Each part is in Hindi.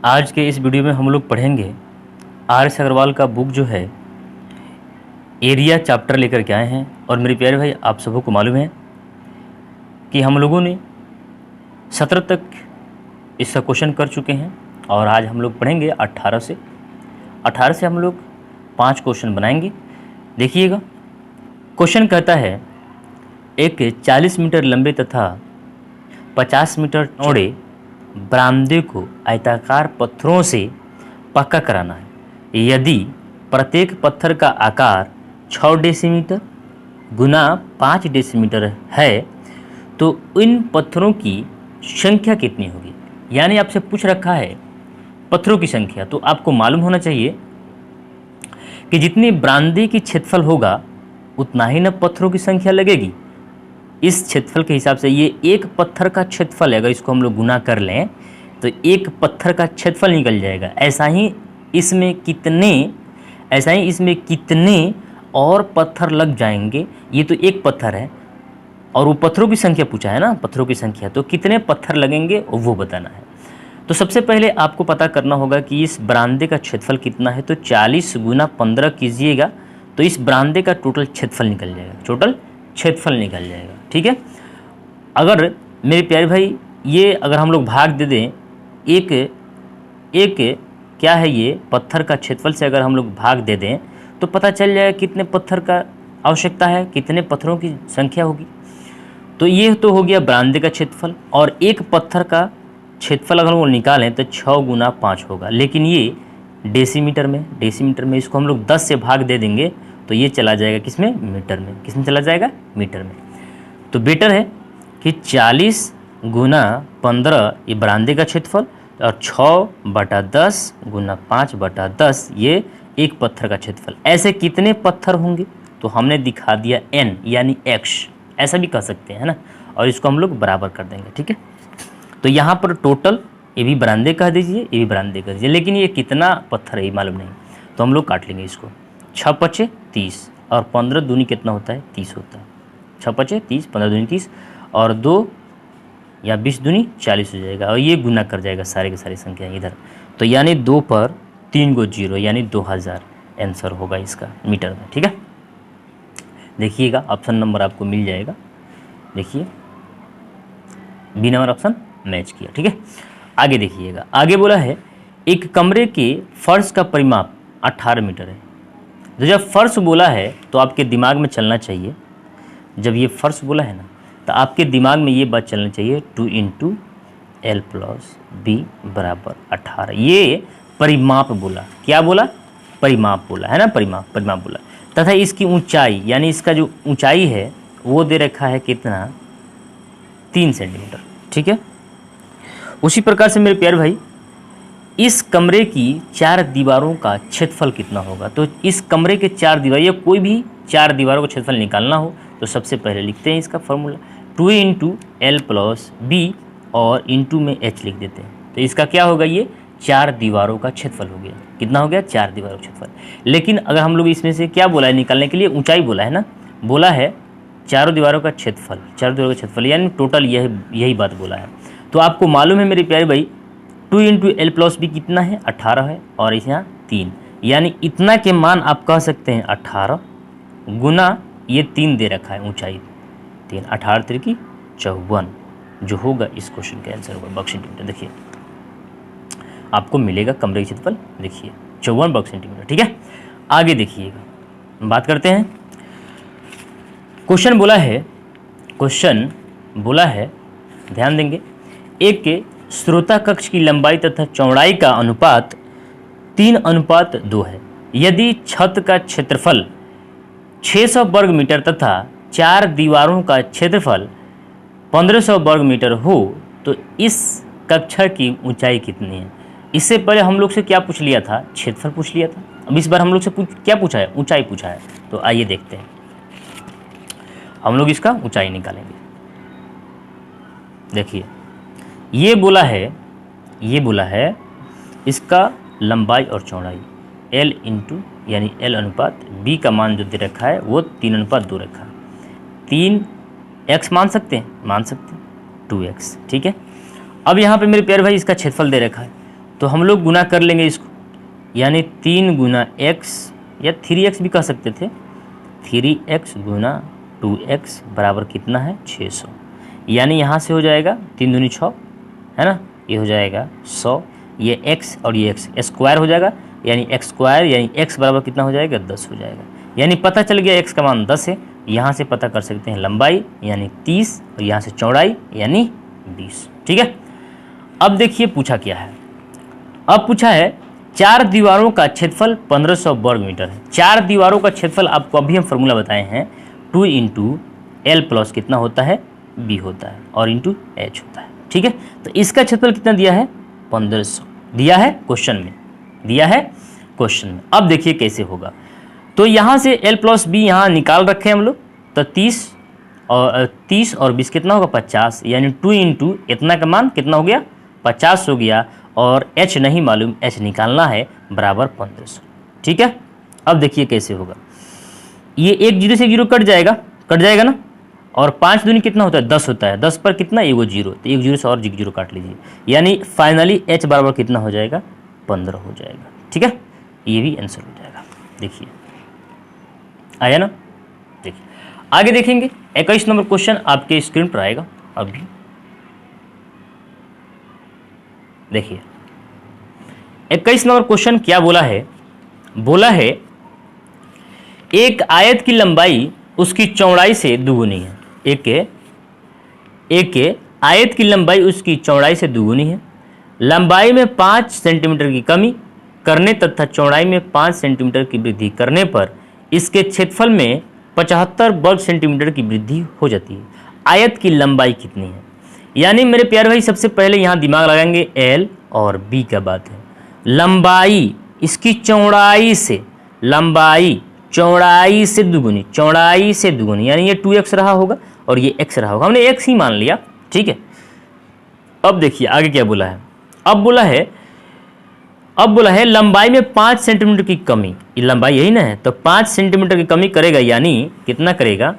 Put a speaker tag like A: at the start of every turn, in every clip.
A: आज के इस वीडियो में हम लोग पढ़ेंगे आर.एस. अग्रवाल का बुक जो है एरिया चैप्टर लेकर के आए हैं। और मेरे प्यारे भाई, आप सबको मालूम है कि हम लोगों ने 17 तक इसका क्वेश्चन कर चुके हैं और आज हम लोग पढ़ेंगे 18 से हम लोग 5 क्वेश्चन बनाएंगे। देखिएगा, क्वेश्चन कहता है एक 40 मीटर लंबे तथा 50 मीटर चौड़े बरामदे को आयताकार पत्थरों से पक्का कराना है। यदि प्रत्येक पत्थर का आकार 6 डेसीमीटर गुना 5 डेसीमीटर है तो इन पत्थरों की संख्या कितनी होगी। यानी आपसे पूछ रखा है पत्थरों की संख्या, तो आपको मालूम होना चाहिए कि जितनी बरामदे की क्षेत्रफल होगा उतना ही न पत्थरों की संख्या लगेगी। इस क्षेत्रफल के हिसाब से ये एक पत्थर का क्षेत्रफल है, अगर इसको हम लोग गुना कर लें तो एक पत्थर का क्षेत्रफल निकल जाएगा। ऐसा ही इसमें कितने और पत्थर लग जाएंगे। ये तो एक पत्थर है और वो पत्थरों की संख्या पूछा है ना, पत्थरों की संख्या, तो कितने पत्थर लगेंगे वो बताना है। तो सबसे पहले आपको पता करना होगा कि इस बरामदे का क्षेत्रफल कितना है। तो 40 गुना 15 कीजिएगा तो इस बरामदे का टोटल क्षेत्रफल निकल जाएगा। ठीक है। अगर मेरे प्यारे भाई ये अगर हम लोग भाग दे दें एक क्या है ये पत्थर का क्षेत्रफल से अगर हम लोग भाग दे दें तो पता चल जाएगा कितने पत्थर का आवश्यकता है, कितने पत्थरों की संख्या होगी। तो ये तो हो गया बरामदे का क्षेत्रफल, और एक पत्थर का क्षेत्रफल अगर वो निकालें तो 6 गुना 5 होगा। लेकिन ये डेसीमीटर में इसको हम लोग 10 से भाग दे देंगे तो ये चला जाएगा किसमें, मीटर में। किसमें चला जाएगा, मीटर में। तो बेटर है कि 40 गुना 15 ये बरामदे का क्षेत्रफल और 6/10 गुना 5/10 ये एक पत्थर का क्षेत्रफल। ऐसे कितने पत्थर होंगे तो हमने दिखा दिया n यानी x, ऐसा भी कह सकते हैं, है ना। और इसको हम लोग बराबर कर देंगे। ठीक है। तो यहाँ पर टोटल ये भी बरामदे कह दीजिए, ये भी बरामदे कह दीजिए, लेकिन ये कितना पत्थर है ये मालूम नहीं, तो हम लोग काट लेंगे इसको। 6 पचे 30 और 15 दूनी कितना होता है, 30 होता है। 6 पचे 30, 15 दूनी 30 और 2 या 20 दूनी 40 हो जाएगा। और ये गुना कर जाएगा सारे की सारी संख्या इधर, तो यानी 2 पर 3 गो 0 यानी 2000 आंसर होगा इसका मीटर में। ठीक है। देखिएगा ऑप्शन नंबर आपको मिल जाएगा। देखिए बी नंबर ऑप्शन मैच किया। ठीक है। आगे देखिएगा, आगे बोला है एक कमरे के फर्श का परिमाप 18 मीटर है। तो जब फर्श बोला है तो आपके दिमाग में चलना चाहिए, जब ये फर्श बोला है ना तो आपके दिमाग में ये बात चलनी चाहिए 2 × L + B = 18। ये परिमाप बोला, क्या बोला, परिमाप बोला, है ना, परिमाप बोला। तथा इसकी ऊंचाई यानी इसका जो ऊंचाई है वो दे रखा है कितना, 3 सेंटीमीटर। ठीक है। उसी प्रकार से मेरे प्यारे भाई इस कमरे की 4 दीवारों का क्षेत्रफल कितना होगा। तो इस कमरे के 4 दीवार या कोई भी 4 दीवारों का क्षेत्रफल निकालना हो तो सबसे पहले लिखते हैं इसका फॉर्मूला 2 × L + B और इंटू में H लिख देते हैं। तो इसका क्या होगा, ये 4 दीवारों का क्षेत्रफल हो गया। कितना हो गया, 4 दीवारों का क्षेत्रफल। लेकिन अगर हम लोग इसमें से क्या बोला है निकालने के लिए, ऊंचाई बोला है ना, बोला है चारों दीवारों का क्षेत्रफल, यानी टोटल यही बात बोला है। तो आपको मालूम है मेरे प्यारे भाई 2 × L + B कितना है, 18 है, और यहाँ 3, यानी इतना के मान आप कह सकते हैं 18 गुना ये 3 दे रखा है ऊंचाई 3, 18 × 3 = 54 जो होगा इस क्वेश्चन का आंसर होगा वर्ग सेंटीमीटर। देखिए आपको मिलेगा कमरे का क्षेत्रफल, देखिए 54 वर्ग सेंटीमीटर। ठीक है। आगे देखिएगा, बात करते हैं। क्वेश्चन बोला है ध्यान देंगे, एक श्रोता कक्ष की लंबाई तथा चौड़ाई का अनुपात 3:2 है। यदि छत का क्षेत्रफल 600 वर्ग मीटर तथा 4 दीवारों का क्षेत्रफल 1500 वर्ग मीटर हो तो इस कक्षा की ऊंचाई कितनी है। इससे पहले हम लोग से क्या पूछ लिया था, क्षेत्रफल पूछ लिया था। अब इस बार हम लोग से क्या पूछा है, ऊंचाई पूछा है। तो आइए देखते हैं, हम लोग इसका ऊंचाई निकालेंगे। देखिए ये बोला है इसका लंबाई और चौड़ाई L यानी L अनुपात B का मान जो दे रखा है वो 3:2 रखा है। 3x मान सकते हैं 2x। ठीक है। अब यहाँ पे मेरे प्यारे भाई इसका क्षेत्रफल दे रखा है तो हम लोग गुना कर लेंगे इसको, यानी 3 गुना x या 3x भी कह सकते थे, 3x गुना 2x बराबर कितना है 600। यानी यहाँ से हो जाएगा 3 दूनी 6 है ना, ये हो जाएगा 100, ये x और ये x स्क्वायर हो जाएगा, यानी x स्क्वायर यानी x बराबर कितना हो जाएगा 10 हो जाएगा। यानी पता चल गया x का मान 10 है। यहाँ से पता कर सकते हैं लंबाई यानी 30 और यहाँ से चौड़ाई यानी 20। ठीक है, अब देखिए पूछा क्या है। अब पूछा है 4 दीवारों का क्षेत्रफल 1500 वर्ग मीटर है। 4 दीवारों का क्षेत्रफल आपको अभी हम फॉर्मूला बताए हैं, 2 इंटू एल प्लस कितना होता है बी होता है और इंटू एच होता है। ठीक है, तो इसका क्षेत्रफल कितना दिया है 1500 दिया है क्वेश्चन में, दिया है क्वेश्चन में। अब देखिए कैसे होगा। तो यहाँ से एल प्लस बी यहाँ निकाल रखे हैं हम लोग, तो 30 और 20 कितना होगा 50, यानी 2 इंटू इतना का मान कितना हो गया 50 हो गया, और h नहीं मालूम, h निकालना है बराबर 1500। ठीक है, अब देखिए कैसे होगा। ये एक जीरो से जीरो कट जाएगा ना, और 5 दूनी कितना होता है 10 होता है, 10 पर कितना एगो जीरो, तो एक जीरो से और जीरो काट लीजिए, यानी फाइनली h बराबर कितना हो जाएगा 15 हो जाएगा। ठीक है, ये भी आंसर हो जाएगा। देखिए आया ना। देखिए आगे देखेंगे 21 नंबर क्वेश्चन आपके स्क्रीन पर आएगा अभी। देखिए 21 नंबर क्वेश्चन क्या बोला है, बोला है एक आयत की लंबाई उसकी चौड़ाई से दुगुनी है। एक आयत की लंबाई उसकी चौड़ाई से दुगुनी है। लंबाई में 5 सेंटीमीटर की कमी करने तथा चौड़ाई में 5 सेंटीमीटर की वृद्धि करने पर इसके क्षेत्रफल में 75 वर्ग सेंटीमीटर की वृद्धि हो जाती है। आयत की लंबाई कितनी है? यानी मेरे प्यारे भाई सबसे पहले यहाँ दिमाग लगाएंगे एल और बी का बात है। लंबाई इसकी चौड़ाई से, लंबाई चौड़ाई से दुगुनी, यानी ये 2x रहा होगा और ये x रहा होगा, हमने x ही मान लिया। ठीक है, अब देखिए आगे क्या बोला है। अब बोला है लंबाई में 5 सेंटीमीटर की कमी, ये लंबाई यही ना है, तो 5 सेंटीमीटर की कमी करेगा, यानी कितना करेगा,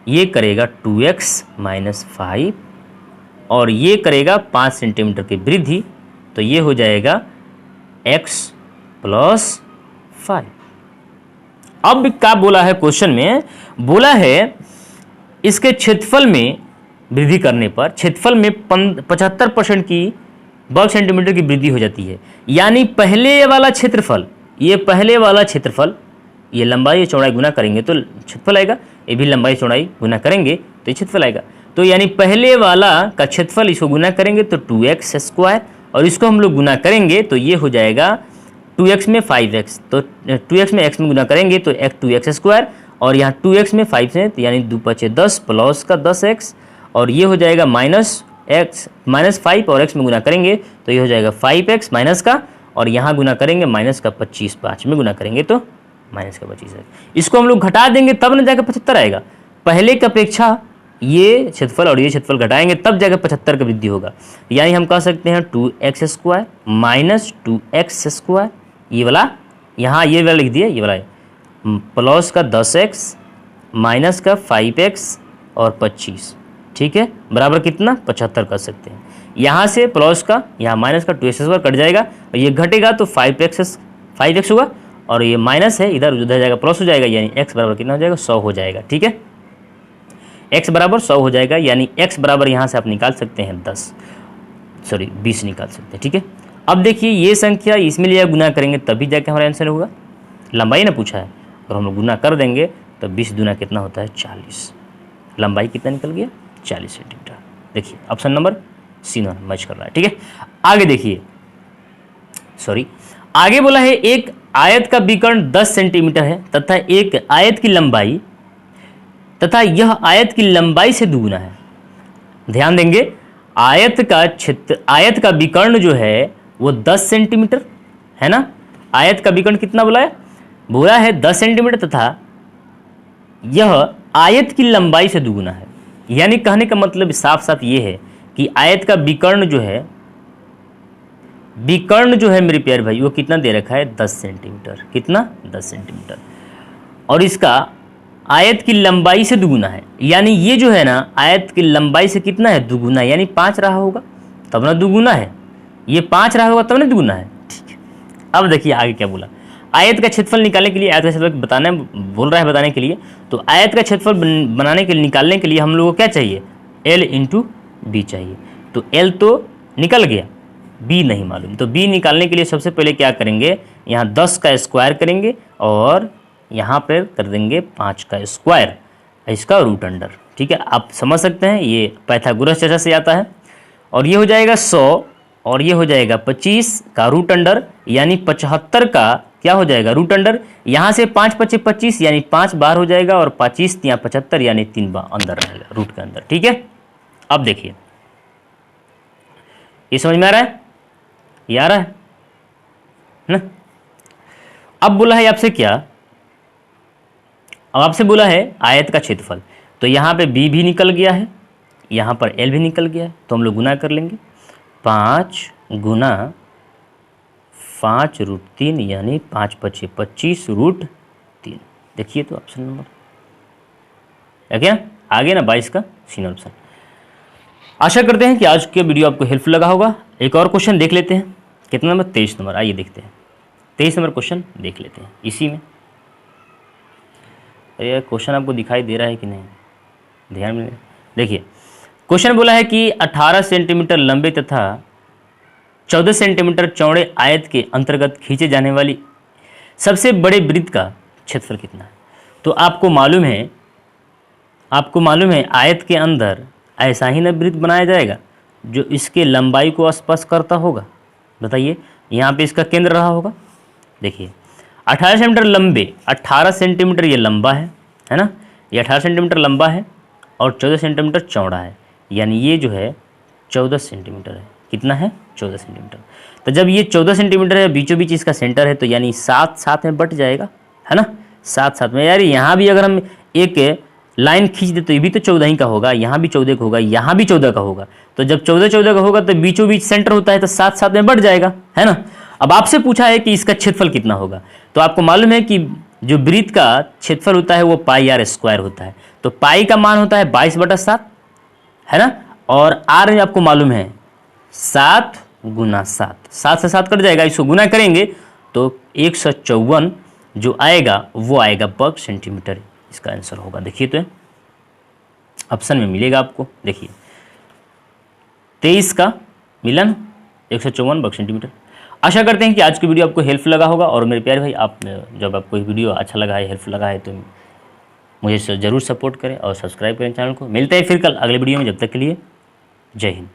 A: ये करेगा 2x माइनस 5 और ये करेगा 5 सेंटीमीटर की वृद्धि, तो ये हो जाएगा x प्लस 5। अब क्या बोला है क्वेश्चन में, बोला है इसके क्षेत्रफल में वृद्धि करने पर क्षेत्रफल में 75% की वर्ग सेंटीमीटर की वृद्धि हो जाती है। यानी पहले वाला क्षेत्रफल, ये लंबाई चौड़ाई गुना करेंगे तो क्षेत्रफल आएगा, ये भी लंबाई चौड़ाई गुना करेंगे तो ये क्षेत्रफल आएगा। तो यानी पहले वाला का क्षेत्रफल इसको गुना करेंगे तो 2x स्क्वायर, और इसको हम लोग गुना करेंगे तो ये हो जाएगा 2x में 5x, तो 2x में x में गुना करेंगे तो 2x स्क्वायर, और यहाँ 2x में 5 से यानी 2 × 5 = 10 प्लस का 10x, और ये हो जाएगा -5 और x में गुना करेंगे तो ये हो जाएगा 5x माइनस का, और यहाँ गुना करेंगे माइनस का 25, 5 में गुना करेंगे तो माइनस का 25 है। इसको हम लोग घटा देंगे तब न जाकर 75 आएगा। पहले की अपेक्षा ये क्षेत्रफल और ये क्षेत्रफल घटाएंगे तब जाकर 75 का वृद्धि होगा। यानी हम कह सकते हैं 2x square minus 2x square, ये वाला यहाँ ये वाला लिख दिया, ये वाला प्लस का 10x माइनस का 5x और 25, ठीक है, बराबर कितना 75 कर सकते हैं। यहाँ से प्लस का यहाँ माइनस का 2x स्क्वायर कट जाएगा और ये घटेगा तो 5x होगा, और ये माइनस है इधर उधर जाएगा प्लस हो जाएगा, यानी x बराबर कितना हो जाएगा 100 हो जाएगा। ठीक है, x बराबर 100 हो जाएगा, यानी x बराबर यहाँ से आप निकाल सकते हैं 20 निकाल सकते हैं। ठीक है, अब देखिए ये संख्या इसमें लिया गुना करेंगे तभी जाके हमारा आंसर होगा। लंबाई ना पूछा है और हम लोग गुना कर देंगे तो 20 दूना कितना होता है 40। लंबाई कितना निकल गया 40 सेंटीमीटर। देखिए ऑप्शन नंबर सी मैच कर रहा है। ठीक है, आगे देखिए, आगे बोला है एक आयत का विकर्ण 10 सेंटीमीटर है तथा एक आयत की लंबाई तथा यह आयत की लंबाई से दुगुना है। ध्यान देंगे, आयत का विकर्ण जो है वो 10 सेंटीमीटर है ना। आयत का विकर्ण कितना बोला है 10 सेंटीमीटर तथा यह आयत की लंबाई से दुगुना है। यानी कहने का मतलब साफ साफ ये है कि आयत का विकर्ण जो है मेरे प्यारे भाई वो कितना दे रखा है 10 सेंटीमीटर, कितना 10 सेंटीमीटर, और इसका आयत की लंबाई से दुगुना है। यानी ये जो है ना आयत की लंबाई से कितना है दुगुना, यानी 5 रहा होगा तब ना दुगुना है, ये 5 रहा होगा तब ना दुगुना है। ठीक है, अब देखिए आगे क्या बोला। आयत का क्षेत्रफल निकालने के लिए, आयत का क्षेत्रफल बताना बोल रहा है बताने के लिए, तो आयत का क्षेत्रफल बनाने के लिए, निकालने के लिए हम लोग को क्या चाहिए, L इंटू बी चाहिए। तो L तो निकल गया, B नहीं मालूम। तो B निकालने के लिए सबसे पहले क्या करेंगे, यहाँ 10 का स्क्वायर करेंगे और यहाँ पर कर देंगे 5 का स्क्वायर, इसका रूट अंडर। ठीक है, आप समझ सकते हैं, ये पाइथागोरस चर्चा से आता है। और ये हो जाएगा 100 और ये हो जाएगा 25 का रूट अंडर, यानी 75 का क्या हो जाएगा, रूट अंडर। यहाँ से 5 × 5 = 25 यानी 5 बार हो जाएगा, और 25 × 75 यानी 3 बार अंदर रहेगा रूट के अंदर। ठीक है, अब देखिए ये समझ में आ रहा है, ये आ रहा है ना। अब बोला है आपसे क्या, अब आपसे बोला है आयत का क्षेत्रफल। तो यहाँ पे B भी निकल गया है, यहाँ पर L भी निकल गया है, तो हम लोग गुना कर लेंगे। 5 गुना 5√3 यानी 5 × 5 = 25 √3। देखिए तो ऑप्शन नंबर क्या आगे ना 22 का सी ऑप्शन। आशा करते हैं कि आज के वीडियो आपको हेल्पफुल लगा होगा। एक और क्वेश्चन देख लेते हैं, कितना नंबर, 23 नंबर। आइए देखते हैं 23 नंबर क्वेश्चन देख लेते हैं इसी में। ये क्वेश्चन आपको दिखाई दे रहा है कि नहीं, ध्यान में देखिए। क्वेश्चन बोला है कि 18 सेंटीमीटर लंबे तथा 14 सेंटीमीटर चौड़े आयत के अंतर्गत खींचे जाने वाली सबसे बड़े वृत्त का क्षेत्रफल कितना है। तो आपको मालूम है आयत के अंदर ऐसा ही ना वृत्त बनाया जाएगा जो इसके लंबाई को स्पर्श करता होगा। बताइए, यहाँ पे इसका केंद्र रहा होगा। देखिए 18 सेंटीमीटर लंबे, 18 सेंटीमीटर ये लंबा है ना, ये 18 सेंटीमीटर लंबा है और 14 सेंटीमीटर चौड़ा है, यानी ये जो है 14 सेंटीमीटर है। कितना है, 14 सेंटीमीटर। तो जब ये 14 सेंटीमीटर है, बीचों बीच इसका सेंटर है, तो यानी 7 में बट जाएगा, है ना, 7 में। यार यहाँ भी अगर हम एक लाइन खींच दे तो ये भी तो 14 ही का होगा, यहाँ भी 14 का होगा, यहाँ भी 14 का होगा। तो जब 14 का होगा तो बीचों बीच सेंटर होता है, तो 7 में बढ़ जाएगा, है ना। अब आपसे पूछा है कि इसका क्षेत्रफल कितना होगा, तो आपको मालूम है कि जो वृत्त का क्षेत्रफल होता है वो πr² होता है। तो पाई का मान होता है 22/7, है ना, और r आपको मालूम है 7 × 7, 7 से 7 कट जाएगा, इसको गुना करेंगे तो 154 जो आएगा वो आएगा वर्ग सेंटीमीटर, इसका आंसर होगा। देखिए तो ऑप्शन में मिलेगा आपको, देखिए 23 का मिलन 154 वर्ग सेंटीमीटर। आशा करते हैं कि आज की वीडियो आपको हेल्पफुल लगा होगा। और मेरे प्यारे भाई, आप जब आपको ये वीडियो अच्छा लगा है, हेल्पफुल लगा है, तो मुझे ज़रूर सपोर्ट करें और सब्सक्राइब करें चैनल को। मिलते हैं फिर कल अगले वीडियो में, जब तक के लिए जय हिंद।